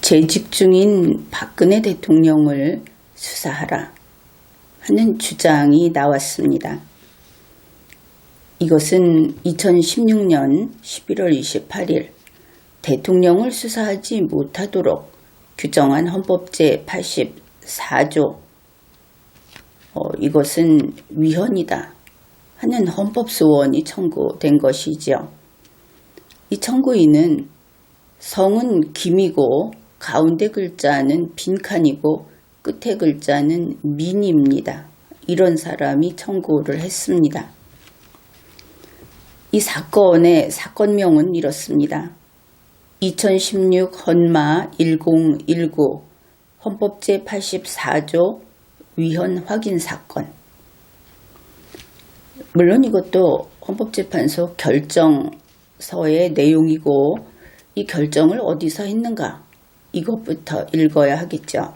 재직 중인 박근혜 대통령을 수사하라 하는 주장이 나왔습니다. 이것은 2016년 11월 28일 대통령을 수사하지 못하도록 규정한 헌법제 84조 이것은 위헌이다 하는 헌법소원이 청구된 것이지요. 이 청구인은 성은 김이고 가운데 글자는 빈칸이고 끝에 글자는 민입니다. 이런 사람이 청구를 했습니다. 이 사건의 사건명은 이렇습니다. 2016 헌마 1019 헌법제 84조 위헌 확인 사건. 물론 이것도 헌법재판소 결정서의 내용이고 이 결정을 어디서 했는가 이것부터 읽어야 하겠죠.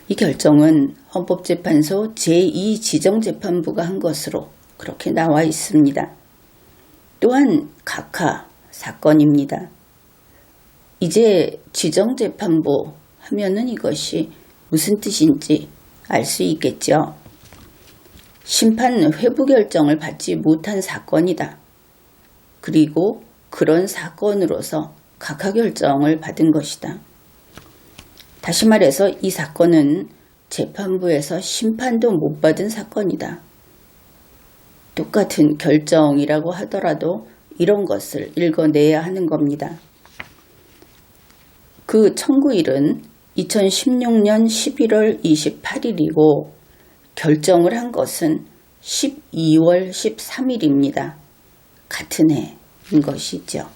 이 결정은 헌법재판소 제2지정재판부가 한 것으로 그렇게 나와 있습니다. 또한 각하 사건입니다. 이제 지정재판부 하면은 이것이 무슨 뜻인지 알 수 있겠죠. 심판 회부 결정을 받지 못한 사건이다. 그리고 그런 사건으로서 각하 결정을 받은 것이다. 다시 말해서 이 사건은 재판부에서 심판도 못 받은 사건이다. 똑같은 결정이라고 하더라도 이런 것을 읽어내야 하는 겁니다. 그 청구일은 2016년 11월 28일이고 결정을 한 것은 12월 13일입니다. 같은 해인 것이죠.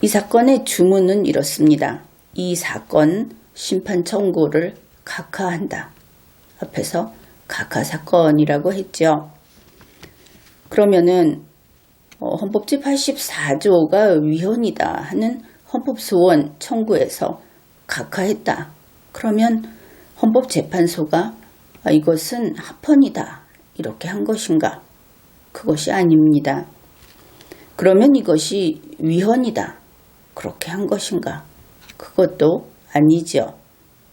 이 사건의 주문은 이렇습니다. 이 사건 심판 청구를 각하한다. 앞에서 각하 사건이라고 했죠. 그러면은 헌법제 84조가 위헌이다 하는 헌법소원 청구에서 각하했다. 그러면 헌법재판소가 이것은 합헌이다 이렇게 한 것인가? 그것이 아닙니다. 그러면 이것이 위헌이다 그렇게 한 것인가? 그것도 아니죠.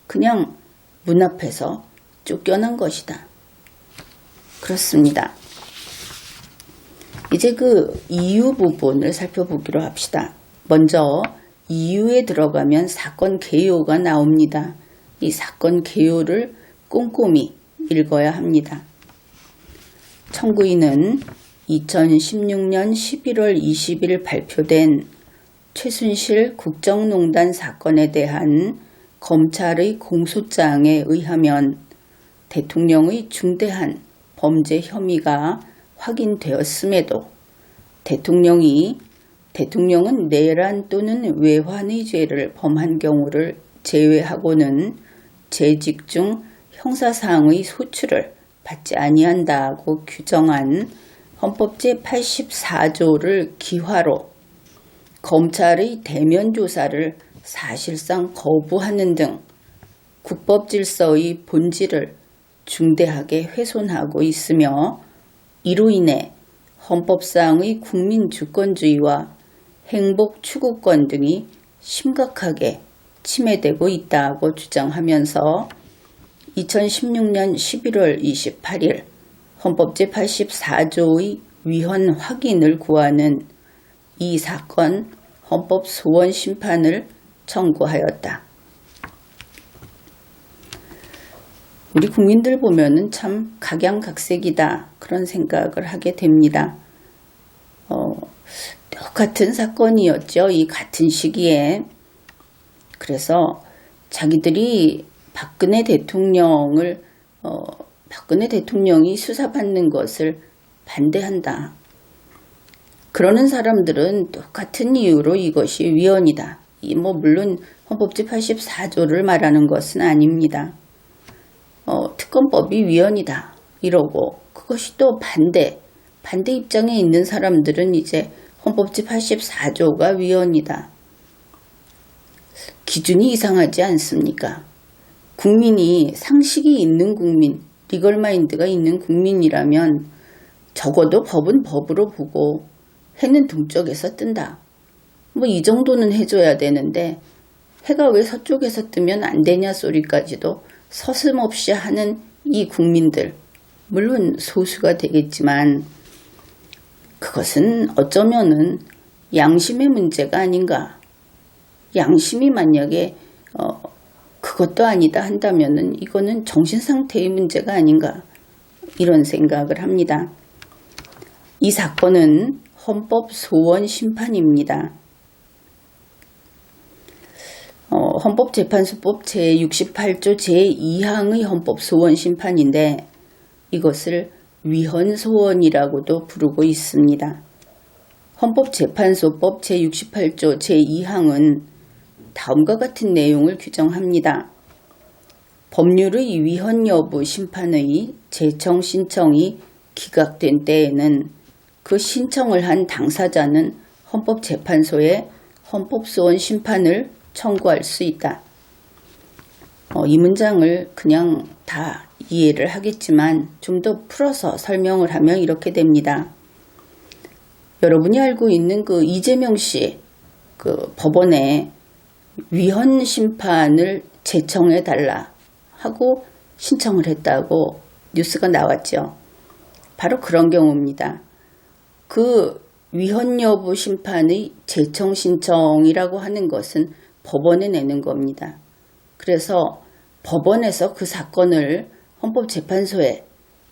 그냥 문 앞에서 쫓겨난 것이다. 그렇습니다. 이제 그 이유 부분을 살펴보기로 합시다. 먼저 이유에 들어가면 사건 개요가 나옵니다. 이 사건 개요를 꼼꼼히 읽어야 합니다. 청구인은 2016년 11월 20일 발표된 최순실 국정농단 사건에 대한 검찰의 공소장에 의하면 대통령의 중대한 범죄 혐의가 확인되었음에도 대통령은 내란 또는 외환의 죄를 범한 경우를 제외하고는 재직 중 형사사항의 소추를 받지 아니한다고 규정한 헌법제 84조를 기화로 검찰의 대면 조사를 사실상 거부하는 등 국법질서의 본질을 중대하게 훼손하고 있으며 이로 인해 헌법상의 국민주권주의와 행복 추구권 등이 심각하게 침해되고 있다고 주장하면서 2016년 11월 28일 헌법제 84조의 위헌 확인을 구하는 이 사건 헌법 소원 심판을 청구하였다. 우리 국민들 보면은 참 각양각색이다 그런 생각을 하게 됩니다. 똑같은 사건이었죠. 이 같은 시기에. 그래서 자기들이 박근혜 대통령이 수사받는 것을 반대한다. 그러는 사람들은 똑같은 이유로 이것이 위헌이다. 물론 헌법제 84조를 말하는 것은 아닙니다. 특검법이 위헌이다. 이러고 그것이 또 반대 입장에 있는 사람들은 이제 헌법제 84조가 위헌이다. 기준이 이상하지 않습니까? 국민이 상식이 있는 국민, 리걸마인드가 있는 국민이라면 적어도 법은 법으로 보고 해는 동쪽에서 뜬다. 뭐 이 정도는 해줘야 되는데 해가 왜 서쪽에서 뜨면 안 되냐 소리까지도 서슴없이 하는 이 국민들, 물론 소수가 되겠지만 그것은 어쩌면은 양심의 문제가 아닌가. 양심이 만약에 그것도 아니다 한다면은 이거는 정신상태의 문제가 아닌가, 이런 생각을 합니다. 이 사건은 헌법소원 심판입니다. 헌법재판소법 제68조 제2항의 헌법소원 심판인데 이것을 위헌소원이라고도 부르고 있습니다. 헌법재판소법 제68조 제2항은 다음과 같은 내용을 규정합니다. 법률의 위헌 여부 심판의 제청 신청이 기각된 때에는 그 신청을 한 당사자는 헌법재판소에 헌법소원 심판을 청구할 수 있다. 이 문장을 그냥 다 이해를 하겠지만 좀 더 풀어서 설명을 하면 이렇게 됩니다. 여러분이 알고 있는 그 이재명 씨 그 법원에 위헌 심판을 제청해 달라 하고 신청을 했다고 뉴스가 나왔죠. 바로 그런 경우입니다. 그 위헌 여부 심판의 제청 신청이라고 하는 것은 법원에 내는 겁니다. 그래서 법원에서 그 사건을 헌법재판소에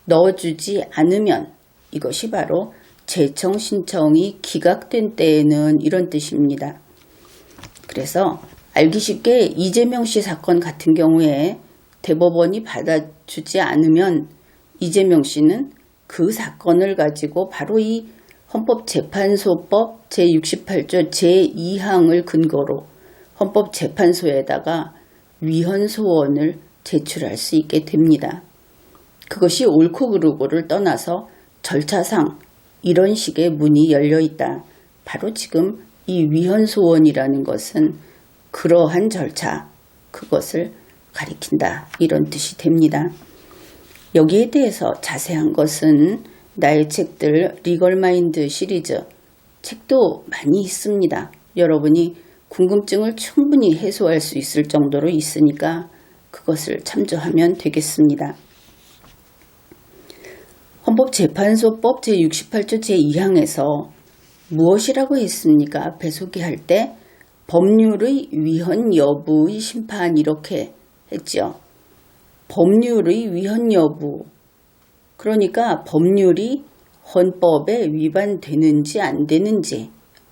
넣어주지 않으면 이것이 바로 제청 신청이 기각된 때에는 이런 뜻입니다. 그래서 알기 쉽게 이재명 씨 사건 같은 경우에 대법원이 받아주지 않으면 이재명 씨는 그 사건을 가지고 바로 이 헌법재판소법 제68조 제2항을 근거로 헌법재판소에다가 위헌소원을 제출할 수 있게 됩니다. 그것이 옳고 그르고를 떠나서 절차상 이런 식의 문이 열려 있다. 바로 지금 이 위헌소원이라는 것은 그러한 절차, 그것을 가리킨다, 이런 뜻이 됩니다. 여기에 대해서 자세한 것은 나의 책들 리걸마인드 시리즈 책도 많이 있습니다. 여러분이 궁금증을 충분히 해소할 수 있을 정도로 있으니까 그것을 참조하면 되겠습니다. 헌법재판소법 제68조 제2항에서 무엇이라고 했습니까? 앞에 소개할 때 법률의 위헌 여부의 심판 이렇게 했죠. 법률의 위헌 여부, 그러니까 법률이 헌법에 위반되는지 안 되는지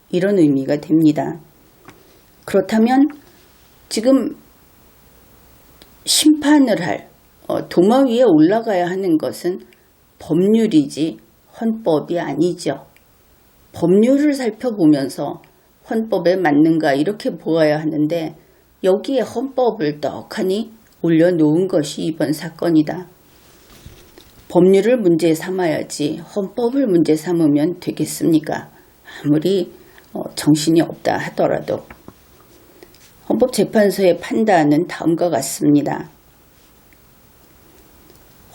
이런 의미가 됩니다. 그렇다면 지금 심판을 할 도마 위에 올라가야 하는 것은 법률이지 헌법이 아니죠. 법률을 살펴보면서 헌법에 맞는가 이렇게 보아야 하는데 여기에 헌법을 떡하니 올려놓은 것이 이번 사건이다. 법률을 문제 삼아야지 헌법을 문제 삼으면 되겠습니까? 아무리 정신이 없다 하더라도. 헌법재판소의 판단은 다음과 같습니다.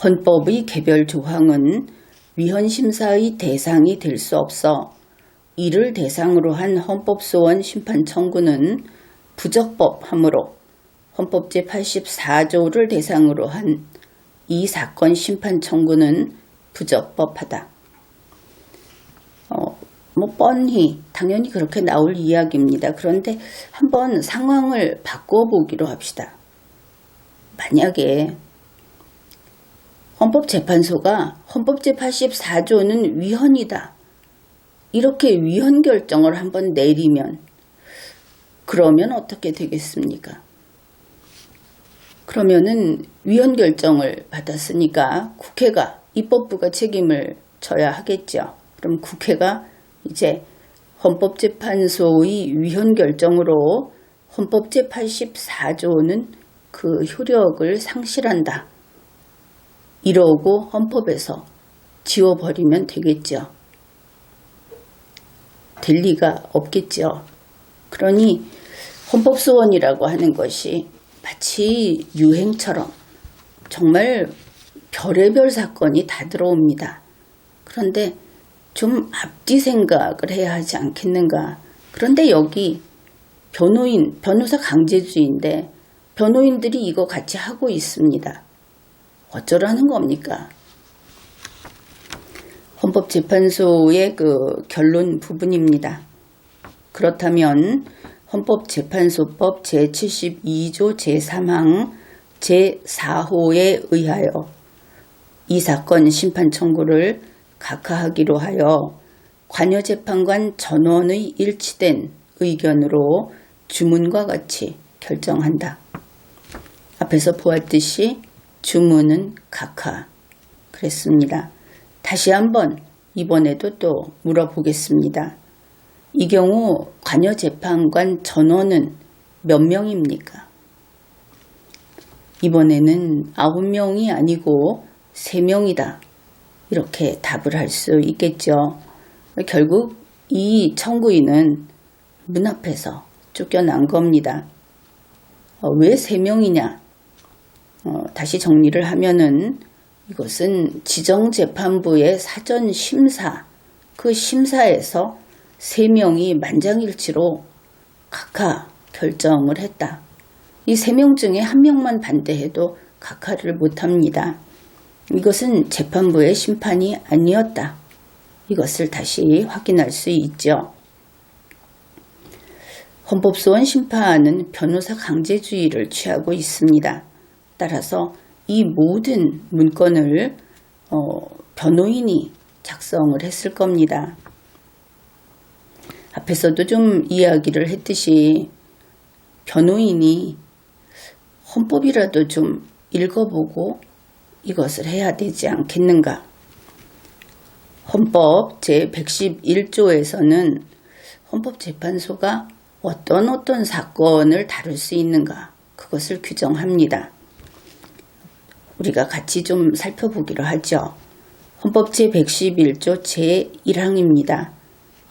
헌법의 개별 조항은 위헌심사의 대상이 될 수 없어 이를 대상으로 한 헌법소원 심판 청구는 부적법하므로 헌법 제84조를 대상으로 한 이 사건 심판 청구는 부적법하다. 뻔히 당연히 그렇게 나올 이야기입니다. 그런데 한번 상황을 바꿔보기로 합시다. 만약에 헌법재판소가 헌법 제84조는 위헌이다, 이렇게 위헌 결정을 한번 내리면 그러면 어떻게 되겠습니까? 그러면은 위헌 결정을 받았으니까 국회가, 입법부가 책임을 져야 하겠죠. 그럼 국회가 이제 헌법재판소의 위헌 결정으로 헌법 제84조는 그 효력을 상실한다, 이러고 헌법에서 지워버리면 되겠죠. 될 리가 없겠죠. 그러니 헌법소원이라고 하는 것이 마치 유행처럼 정말 별의별 사건이 다 들어옵니다. 그런데 좀 앞뒤 생각을 해야 하지 않겠는가, 그런데 여기 변호사 강제주의인데 변호인들이 이거 같이 하고 있습니다. 어쩌라는 겁니까? 헌법재판소의 그 결론 부분입니다. 그렇다면 헌법재판소법 제72조 제3항 제4호에 의하여 이 사건 심판 청구를 각하하기로 하여 관여재판관 전원의 일치된 의견으로 주문과 같이 결정한다. 앞에서 보았듯이 주문은 각하 그랬습니다. 다시 한번 이번에도 또 물어보겠습니다. 이 경우 관여재판관 전원은 몇 명입니까? 이번에는 9명이 아니고 3명이다. 이렇게 답을 할 수 있겠죠. 결국 이 청구인은 문 앞에서 쫓겨난 겁니다. 왜 3명이냐? 다시 정리를 하면은 이것은 지정재판부의 사전 심사, 그 심사에서 3명이 만장일치로 각하 결정을 했다. 이 3명 중에 1명만 반대해도 각하를 못합니다. 이것은 재판부의 심판이 아니었다. 이것을 다시 확인할 수 있죠. 헌법소원 심판은 변호사 강제주의를 취하고 있습니다. 따라서 이 모든 문건을 변호인이 작성을 했을 겁니다. 앞에서도 좀 이야기를 했듯이 변호인이 헌법이라도 좀 읽어보고 이것을 해야 되지 않겠는가. 헌법 제111조에서는 헌법재판소가 어떤 사건을 다룰 수 있는가 그것을 규정합니다. 우리가 같이 좀 살펴보기로 하죠. 헌법 제111조 제1항입니다.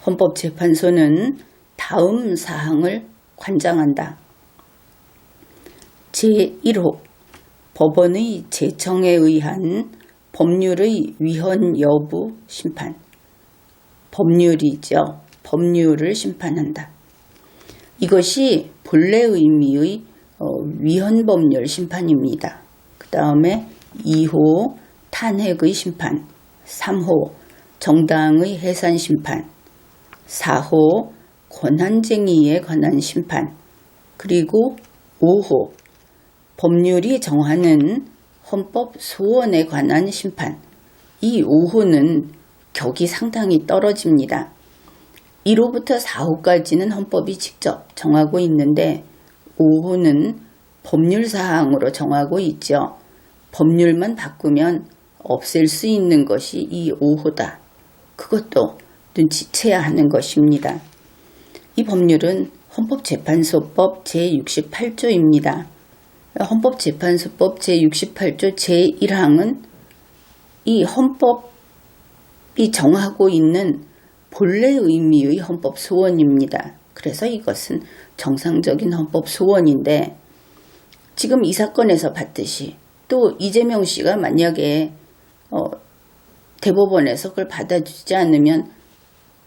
헌법재판소는 다음 사항을 관장한다. 제1호 법원의 제청에 의한 법률의 위헌 여부 심판. 법률이죠. 법률을 심판한다. 이것이 본래 의미의 위헌 법률 심판입니다. 그 다음에 2호 탄핵의 심판, 3호 정당의 해산 심판, 4호 권한쟁의에 관한 심판, 그리고 5호 법률이 정하는 헌법 소원에 관한 심판. 이 5호는 격이 상당히 떨어집니다. 1호부터 4호까지는 헌법이 직접 정하고 있는데 5호는 법률사항으로 정하고 있죠. 법률만 바꾸면 없앨 수 있는 것이 이 5호다. 그것도 눈치채야 하는 것입니다. 이 법률은 헌법재판소법 제68조입니다. 헌법재판소법 제68조 제1항은 이 헌법이 정하고 있는 본래 의미의 헌법 소원입니다. 그래서 이것은 정상적인 헌법 소원인데 지금 이 사건에서 봤듯이 또 이재명 씨가 만약에 대법원에서 그걸 받아주지 않으면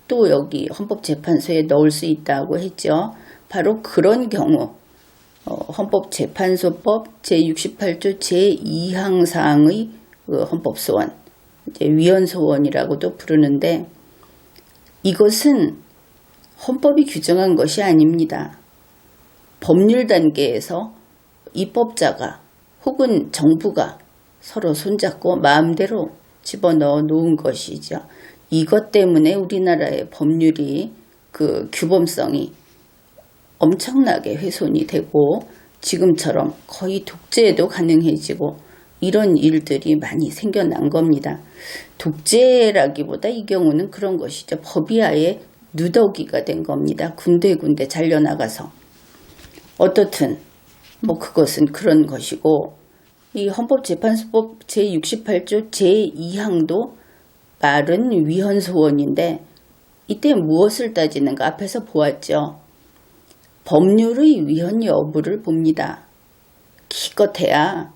또 여기 헌법재판소에 넣을 수 있다고 했죠. 바로 그런 경우 헌법재판소법 제68조 제2항 사항의 헌법소원, 이제 위헌소원이라고도 부르는데 이것은 헌법이 규정한 것이 아닙니다. 법률 단계에서 입법자가 혹은 정부가 서로 손잡고 마음대로 집어넣어 놓은 것이죠. 이것 때문에 우리나라의 법률이 그 규범성이 엄청나게 훼손이 되고 지금처럼 거의 독재도 가능해지고 이런 일들이 많이 생겨난 겁니다. 독재라기보다 이 경우는 그런 것이죠. 법이 아예 누더기가 된 겁니다. 군데군데 잘려나가서. 어떻든 그것은 그런 것이고 이 헌법재판소법 제68조 제2항도 말은 위헌소원인데 이때 무엇을 따지는가 앞에서 보았죠. 법률의 위헌 여부를 봅니다. 기껏해야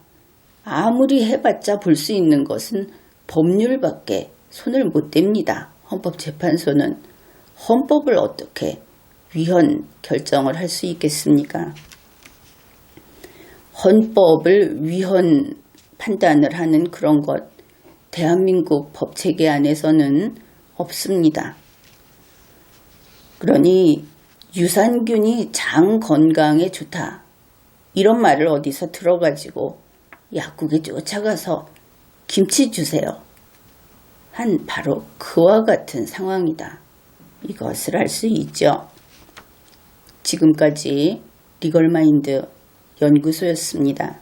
아무리 해봤자 볼 수 있는 것은 법률밖에 손을 못 댑니다. 헌법재판소는 헌법을 어떻게 위헌 결정을 할 수 있겠습니까? 헌법을 위헌 판단을 하는 그런 것 대한민국 법체계 안에서는 없습니다. 그러니 유산균이 장 건강에 좋다. 이런 말을 어디서 들어가지고 약국에 쫓아가서 김치 주세요. 한 바로 그와 같은 상황이다. 이것을 알 수 있죠. 지금까지 리걸마인드 연구소였습니다.